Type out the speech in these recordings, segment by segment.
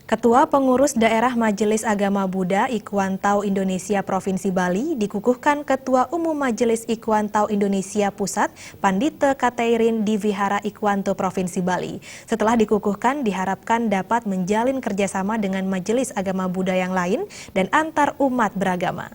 Ketua Pengurus Daerah Majelis Agama Buddha Ikhwantau Indonesia Provinsi Bali dikukuhkan Ketua Umum Majelis Ikhwantau Indonesia Pusat Pandita Katairin di Vihara Ikhwanto Provinsi Bali. Setelah dikukuhkan diharapkan dapat menjalin kerjasama dengan Majelis Agama Buddha yang lain dan antar umat beragama.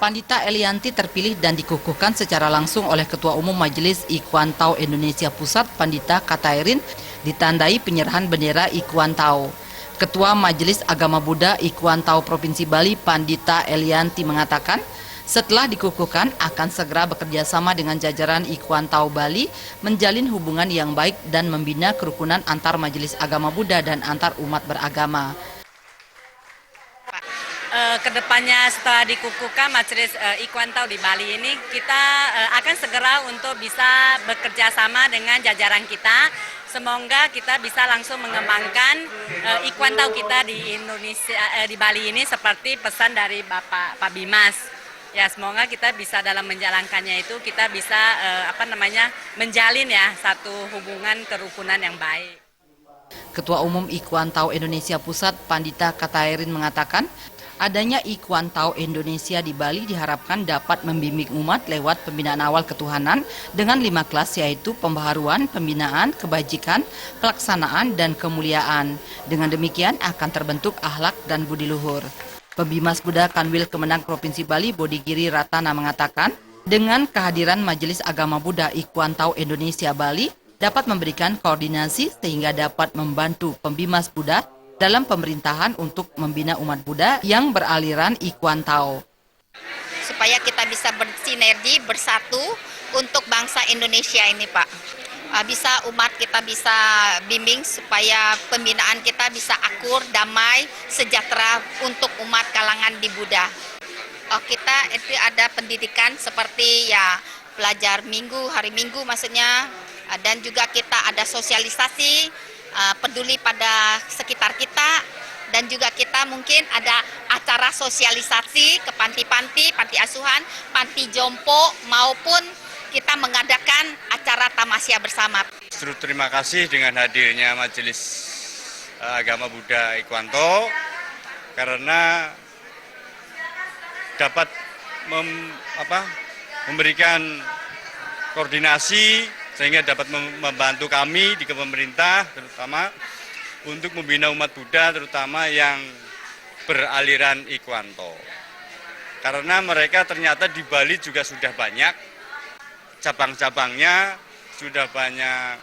Pandita Elianti terpilih dan dikukuhkan secara langsung oleh Ketua Umum Majelis Ikhwantau Indonesia Pusat Pandita Katairin ditandai penyerahan bendera Ikhwantau. Ketua Majelis Agama Buddha Ikhwantau Provinsi Bali Pandita Elianti mengatakan setelah dikukuhkan akan segera bekerja sama dengan jajaran Ikhwantau Bali menjalin hubungan yang baik dan membina kerukunan antar Majelis Agama Buddha dan antar umat beragama. Kedepannya setelah dikukuhkan Majelis Ikhwantau di Bali ini kita akan segera untuk bisa bekerja sama dengan jajaran kita. Semoga kita bisa langsung mengembangkan Ikhwantau kita di Indonesia di Bali ini seperti pesan dari Pak Bimas. Ya, semoga kita bisa dalam menjalankannya itu kita bisa menjalin ya satu hubungan kerukunan yang baik. Ketua Umum Ikhwantau Indonesia Pusat Pandita Katairin mengatakan adanya Ikhwantau Indonesia di Bali diharapkan dapat membimbing umat lewat pembinaan awal ketuhanan dengan 5 kelas yaitu pembaharuan, pembinaan, kebajikan, pelaksanaan, dan kemuliaan. Dengan demikian akan terbentuk akhlak dan budi luhur. Pembimas Buddha Kanwil Kemenang Provinsi Bali Bodigiri Ratana mengatakan dengan kehadiran Majelis Agama Buddha Ikhwantau Indonesia Bali dapat memberikan koordinasi sehingga dapat membantu pembimas Buddha dalam pemerintahan untuk membina umat Buddha yang beraliran Ikhwantau. Supaya kita bisa bersinergi, bersatu untuk bangsa Indonesia ini, Pak. Bisa umat kita bisa bimbing supaya pembinaan kita bisa akur, damai, sejahtera untuk umat kalangan di Buddha. Kita itu ada pendidikan seperti ya belajar minggu, hari minggu maksudnya, dan juga kita ada sosialisasi, peduli pada sekitar kita, dan juga kita mungkin ada acara sosialisasi ke panti-panti, panti asuhan, panti jompo, maupun kita mengadakan acara tamasya bersama. Justru terima kasih dengan hadirnya Majelis Agama Buddha Ikhwanto karena dapat memberikan koordinasi sehingga dapat membantu kami di pemerintah terutama untuk membina umat Buddha terutama yang beraliran Ikhwanto. Karena mereka ternyata di Bali juga sudah banyak cabang-cabangnya, sudah banyak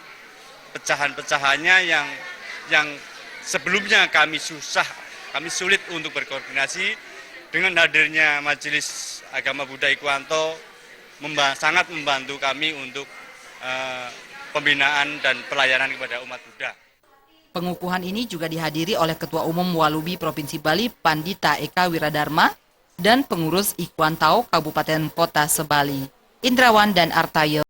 pecahan-pecahannya yang sebelumnya kami sulit untuk berkoordinasi. Dengan hadirnya Majelis Agama Buddha Ikhwanto sangat membantu kami untuk pembinaan dan pelayanan kepada umat Buddha. Pengukuhan ini juga dihadiri oleh Ketua Umum Walubi Provinsi Bali Pandita Eka Wiradharma dan pengurus Ikhwantau Kabupaten Kota Sebali, Indrawan dan Artayo.